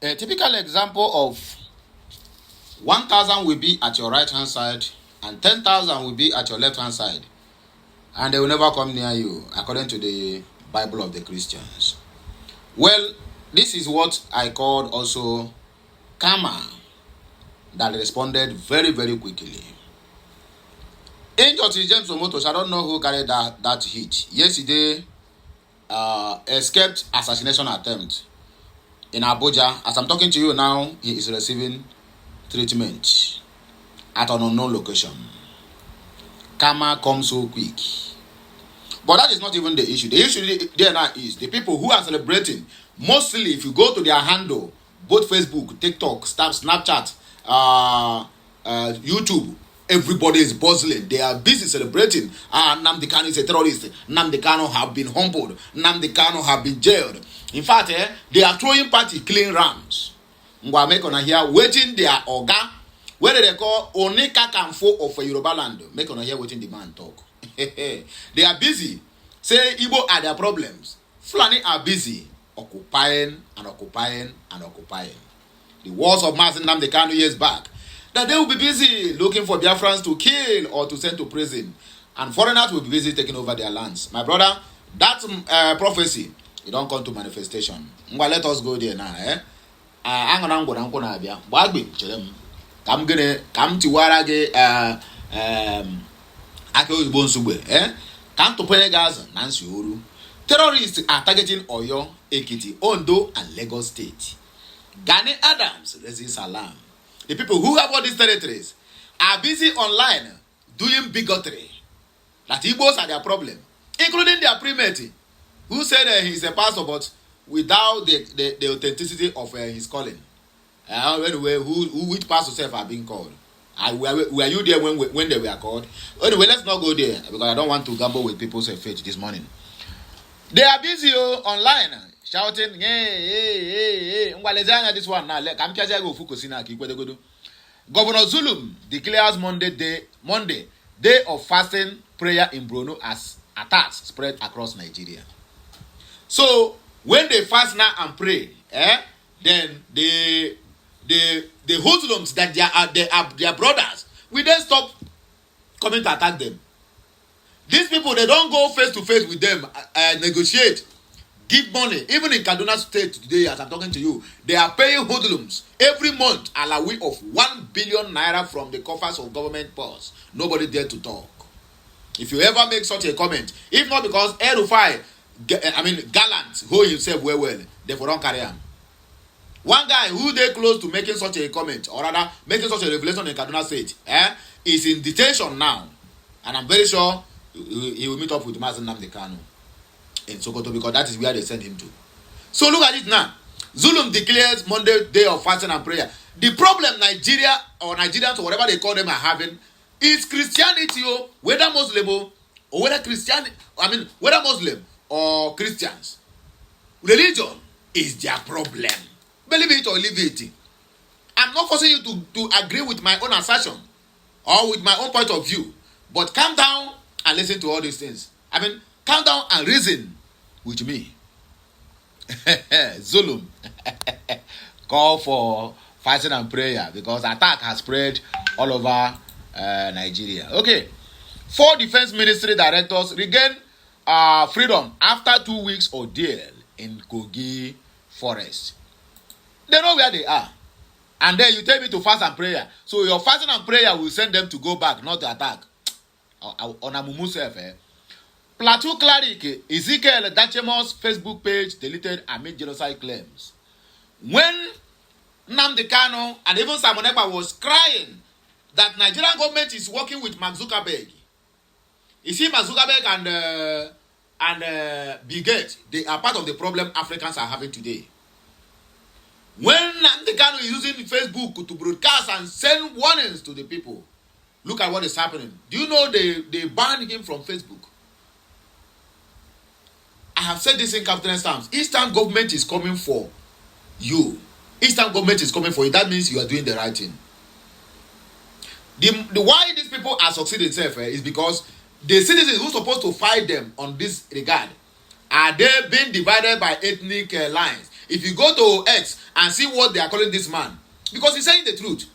A typical example of 1,000 will be at your right hand side and 10,000 will be at your left hand side, and they will never come near you, according to the Bible of the Christians. Well, this is what I called also karma, that responded very, very quickly. Angel James Omotosh, I don't know who carried that hit. Yesterday, escaped assassination attempt in Abuja. As I'm talking to you now, he is receiving treatment at an unknown location. Karma comes so quick. But that is not even the issue. The issue there now is the people who are celebrating. Mostly, if you go to their handle, both Facebook, TikTok, Snapchat, YouTube, everybody is bustling. They are busy celebrating. Nnamdi Kanu is a terrorist. Nnamdi Kanu have been humbled. Nnamdi Kanu have been jailed. In fact, they are throwing party clean rams. Ngwa make on here waiting their oga. Where they call Onika Kamfo of Yoruba land. Make on here waiting the man talk. They are busy. Say Igbo are their problems. Fulani are busy occupying and occupying and occupying. The wars of Mazi Nnamdi Kanu years back, that they will be busy looking for Biafrans to kill or to send to prison, and foreigners will be busy taking over their lands. My brother, that prophecy, it don't come to manifestation. Let us go there now. I'm gonna go down Abia. Bagbi, chelem. Come tiwara ge ake oyibo nsugbe. Come to Penegas, Nancy Uru. Terrorists are targeting Oyo, Ekiti, Ondo, and Lagos State. Gani Adams raises alarm. The people who have all these territories are busy online doing bigotry. That Igbos are their problem, including their primate, who said he's a pastor, but without the authenticity of his calling. Anyway, which pastor self are being called? Were you there when they were called? Anyway, let's not go there because I don't want to gamble with people's faith this morning. They are busy online shouting, hey. This one now. Governor Zulum declares Monday, day of fasting prayer in Borno as attacks spread across Nigeria. So when they fast now and pray, then the hoodlums that they are their brothers, we then stop coming to attack them. These people, they don't go face to face with them, negotiate, give money. Even in Kaduna State today, as I'm talking to you, they are paying hoodlums every month a lawee of 1 billion naira from the coffers of government purse. Nobody dare to talk. If you ever make such a comment, if not because Erufai, Gallant, hold himself well, they for don't carry him. One guy who they close to making such a comment, or rather making such a revelation in Kaduna State, is in detention now, and I'm very sure he will meet up with Mazi Nnamdi Kanu in Sokoto, because that is where they send him to. So look at it now. Zulum declares Monday, day of fasting and prayer. The problem Nigeria or Nigerians or whatever they call them are having is Christianity, whether Muslim or whether whether Muslim or Christians. Religion is their problem. Believe it or leave it. I'm not forcing you to agree with my own assertion or with my own point of view, but calm down and listen to all these things. Calm down and reason with me. Zulum call for fasting and prayer because attack has spread all over Nigeria. Okay. 4 defense ministry directors regain freedom after 2 weeks ordeal in Kogi forest. They know where they are. And then you tell me to fast and prayer. So your fasting and prayer will send them to go back, not to attack. On a mumu self, Plateau cleric Ezekiel Dachemo's Facebook page deleted amid genocide claims. When Nnamdi Kanu and even Simon Ekpa was crying that Nigerian government is working with Mark Zuckerberg. You see, Mark Zuckerberg and Bill Gates, they are part of the problem Africans are having today. When Nnamdi Kanu is using Facebook to broadcast and send warnings to the people, look at what is happening. Do you know they banned him from Facebook? I have said this in countless times. Eastern government is coming for you. Eastern government is coming for you. That means you are doing the right thing. The why these people are succeeding is because the citizens who are supposed to fight them on this regard, are they being divided by ethnic lines? If you go to X and see what they are calling this man, because he's saying the truth,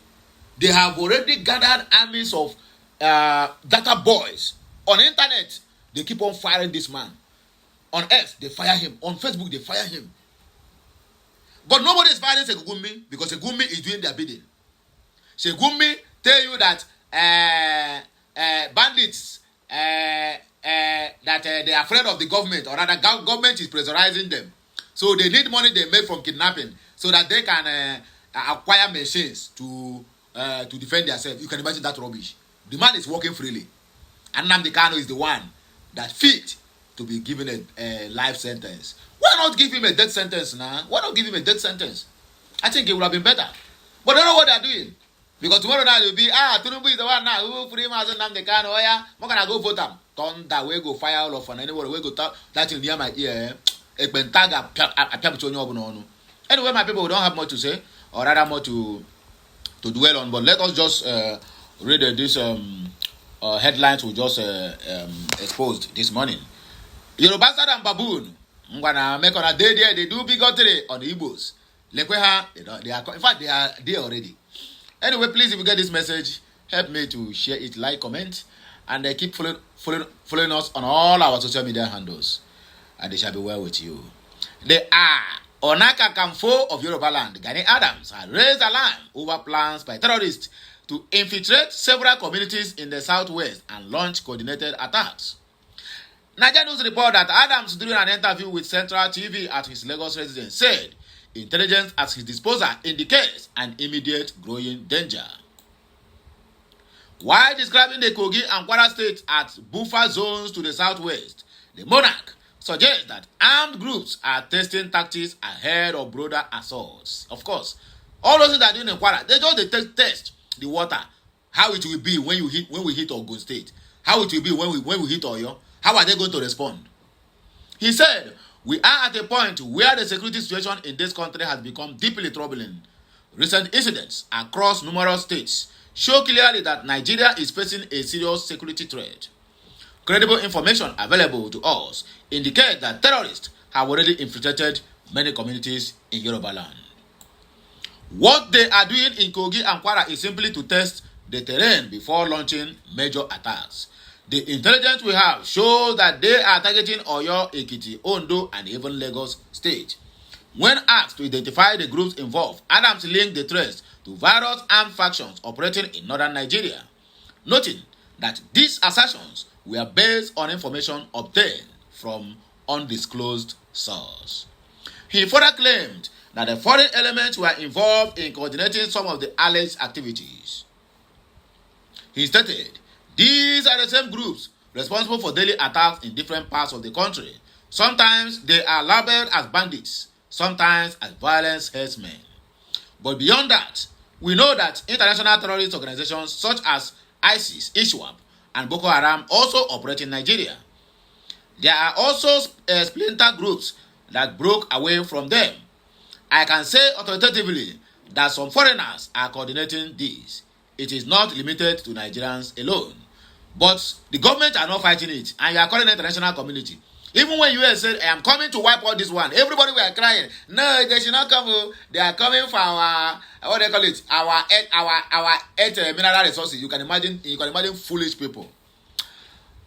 they have already gathered armies of data boys on the internet. They keep on firing this man. On X, they fire him. On Facebook, they fire him. But nobody is firing Segumi because Segumi is doing their bidding. Segumi tell you that bandits that they are afraid of the government, or rather government is pressurizing them. So they need money they made from kidnapping so that they can acquire machines to defend themselves. You can imagine that rubbish. The man is working freely. And Nnamdi Kanu is the one that fit to be given a life sentence. Why not give him a death sentence now? Why not give him a death sentence? I think it would have been better. But I don't know what they are doing. Because tomorrow night it will be, Tinubu is the one now who free him as Nnamdi Kanu. Oh yeah, I'm going to go vote him. Thunder, we go fire all of them. Anybody, we go talk. That's in near my ear. Anyway, my people, we don't have much to say, or rather more to dwell on. But let us just read these headlines we just exposed this morning. Yoruba Bastard and Baboon. I'm gonna make on a day there. They do bigotry on the Igbos. Lekweha, they are. In fact, they are there already. Anyway, please, if you get this message, help me to share it, like, comment, and keep following us on all our social media handles. And they shall be well with you. They are Onaka Kamfo of Yoruba land, Gani Adams, has raised alarm over plans by terrorists to infiltrate several communities in the southwest and launch coordinated attacks. Nigeria News report that Adams, during an interview with Central TV at his Lagos residence, said intelligence at his disposal indicates an immediate growing danger. While describing the Kogi and Kwara states as buffer zones to the southwest, the monarch suggests that armed groups are testing tactics ahead of broader assaults. Of course, all those things that are doing in Kwara, they just test the water, how it will be when we hit Ogun State, how it will be when we hit Oyo. How are they going to respond? He said, we are at a point where the security situation in this country has become deeply troubling. Recent incidents across numerous states show clearly that Nigeria is facing a serious security threat. Credible information available to us indicate that terrorists have already infiltrated many communities in Yoruba land. What they are doing in Kogi and Kwara is simply to test the terrain before launching major attacks. The intelligence we have shows that they are targeting Oyo, Ekiti, Ondo, and even Lagos State. When asked to identify the groups involved, Adams linked the threats to various armed factions operating in northern Nigeria, noting that these assertions were based on information obtained from undisclosed source. He further claimed that the foreign elements were involved in coordinating some of the alleged activities. He stated, these are the same groups responsible for daily attacks in different parts of the country. Sometimes they are labeled as bandits, sometimes as violence herdsmen. But beyond that, we know that international terrorist organizations such as ISIS, ISWAP, and Boko Haram also operate in Nigeria. There are also splinter groups that broke away from them. I can say authoritatively that some foreigners are coordinating this. It is not limited to Nigerians alone. But the government are not fighting it, and you are calling the international community. Even when US said, I am coming to wipe out this one, everybody were crying. No, they should not come. They are coming for our, what they call it, our mineral resources. You can imagine foolish people.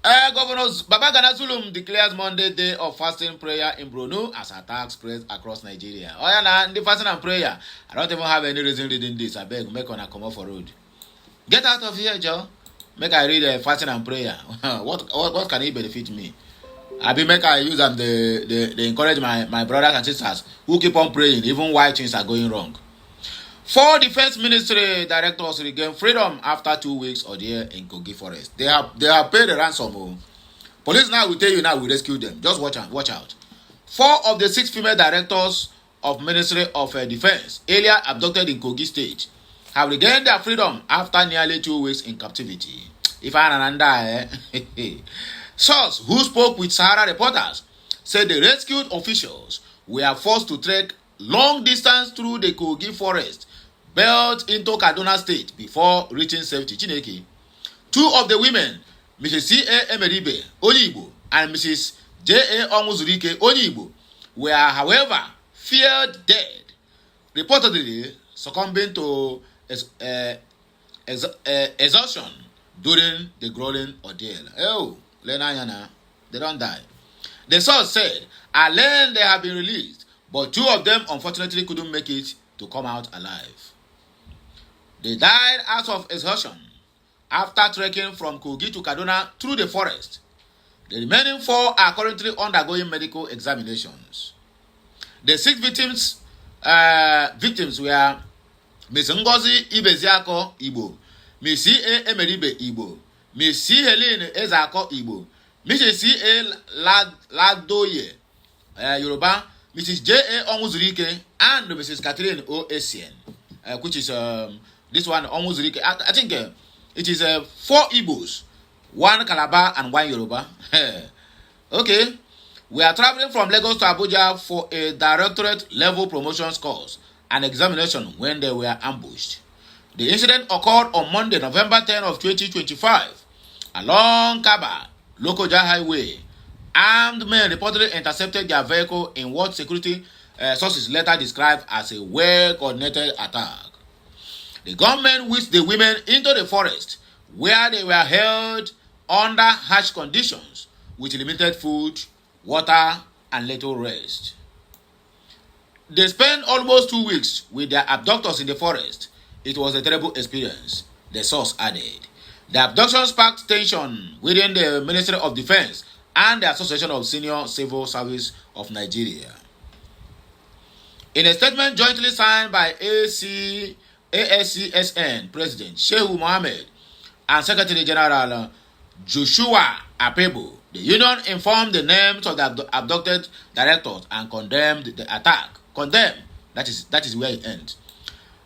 Governor Babagana Zulum declares Monday day of fasting prayer in Brunei as attacks spread across Nigeria. Oh yeah, nah, the fasting and prayer. I don't even have any reason reading this. I beg, make one come off for road. Get out of here, Joe. Make I read fasting and prayer. What can it benefit me? I be make I use them. They encourage my brothers and sisters who keep on praying even while things are going wrong. 4 defense ministry directors regain freedom after 2 weeks ordeal in Kogi Forest. They have paid the ransom. Police now will tell you now we rescue them. Just watch out. 4 of the 6 female directors of Ministry of Defense earlier abducted in Kogi State have regained their freedom after nearly 2 weeks in captivity. If I source who spoke with Sahara reporters said the rescued officials were forced to trek long distance through the Kogi Forest belt into Kaduna State before reaching safety. Chineke. 2 of the women, Mrs. C.A. Emeribe, Onyibo, and Mrs. J.A. Omuzurike, Onyibo, were, however, feared dead, reportedly succumbing to exhaustion during the grueling ordeal. Oh, they don't die. The source said, alleged they have been released, but 2 of them unfortunately couldn't make it to come out alive. They died out of exhaustion after trekking from Kogi to Kaduna through the forest. The remaining 4 are currently undergoing medical examinations. The 6 victims were Ms. Ngozi Ibeziako Igbo, Ms. C.A. Emeribe Igbo, Ms. C. Helene Ezako Igbo, Mrs. C.A. Ladoye Yoruba, Mrs. J.A. Onwuzurike, and Mrs. Catherine O. Essien, which is this one Onwuzurike. I think it is 4 Igbos, 1 Calabar and 1 Yoruba. Okay. We are traveling from Lagos to Abuja for a directorate level promotions course and examination when they were ambushed. The incident occurred on Monday, November 10 of 2025 along Kaba, Lokoja Highway. Armed men reportedly intercepted their vehicle in what security sources later described as a well-coordinated attack. The gunmen whisked the women into the forest where they were held under harsh conditions with limited food, water, and little rest. They spent almost 2 weeks with their abductors in the forest. It was a terrible experience, the source added. The abduction sparked tension within the Ministry of Defense and the Association of Senior Civil Service of Nigeria. In a statement jointly signed by ASCSN President Shehu Mohammed and Secretary General Joshua Apebo, the union informed the names of the abducted directors and condemned the attack. That is where it ends.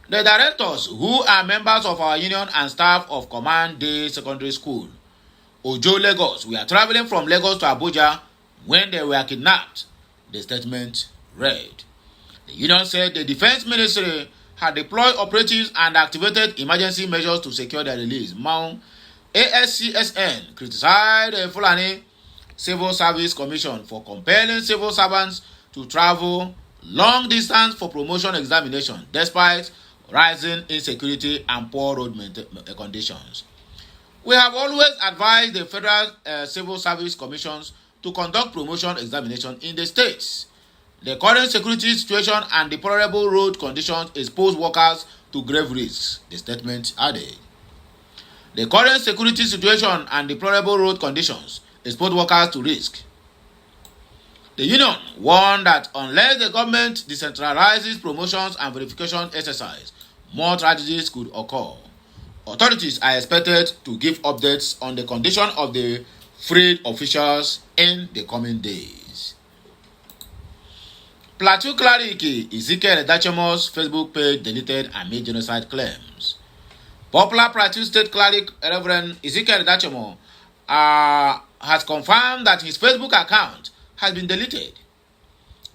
The directors, who are members of our union and staff of Command Day Secondary School, Ojo, Lagos, were traveling from Lagos to Abuja when they were kidnapped, the statement read. The union said the Defense Ministry had deployed operatives and activated emergency measures to secure their release. ASCSN criticized the Fulani Civil Service Commission for compelling civil servants to travel long distance for promotion examination despite rising insecurity and poor road conditions. We have always advised the Federal Civil Service Commissions to conduct promotion examination in the states. The current security situation and deplorable road conditions expose workers to grave risks, the statement added. The current security situation and deplorable road conditions expose workers to risk. The union warned that unless the government decentralizes promotions and verification exercise, more tragedies could occur. Authorities are expected to give updates on the condition of the freed officials in the coming days. Plateau cleric Ezekiel Edachemo's Facebook page deleted amid genocide claims. Popular Plateau State cleric Reverend Ezekiel Edachemo has confirmed that his Facebook account has been deleted.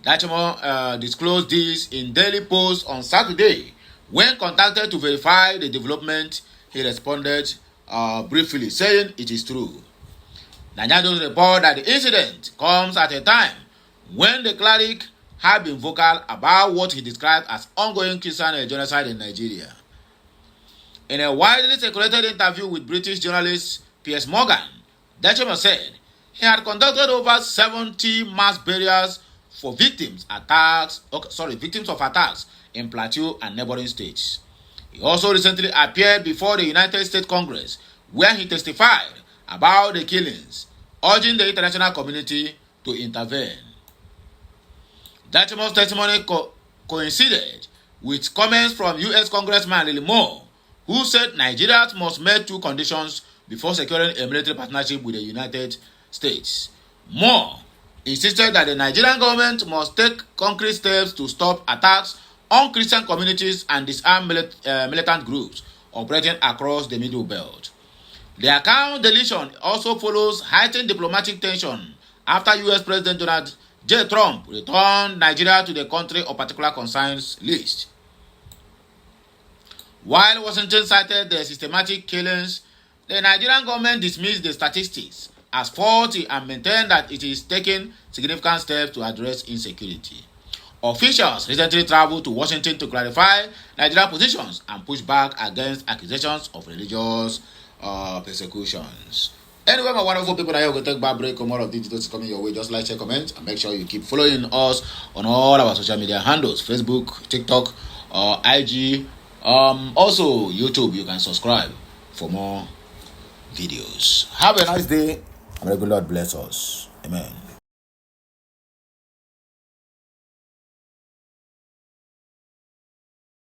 Edachemo disclosed this in daily posts on Saturday. When contacted to verify the development, he responded briefly, saying it is true. Nigerians report that the incident comes at a time when the cleric had been vocal about what he described as ongoing Christian genocide in Nigeria. In a widely circulated interview with British journalist Piers Morgan, Edachemo said he had conducted over 70 mass burials for victims of attacks in Plateau and neighboring states. He also recently appeared before the United States Congress, where he testified about the killings, urging the international community to intervene. Edachemo's testimony coincided with comments from U.S. Congressman Reiley, who said Nigeria must meet 2 conditions before securing a military partnership with the United States. Moore insisted that the Nigerian government must take concrete steps to stop attacks on Christian communities and disarm militant groups operating across the Middle Belt. The account deletion also follows heightened diplomatic tension after U.S. President Donald J. Trump returned Nigeria to the country of particular concerns list. While Washington cited the systematic killings, the Nigerian government dismissed the statistics as faulty and maintained that it is taking significant steps to address insecurity. Officials recently traveled to Washington to clarify Nigerian positions and push back against accusations of religious persecutions. Anyway, my wonderful people, that you will take back break. More of these videos coming your way. Just like, share, comment, and make sure you keep following us on all our social media handles: Facebook, TikTok, IG, also YouTube. You can subscribe for more videos. Have a nice day, and may the Lord bless us. Amen.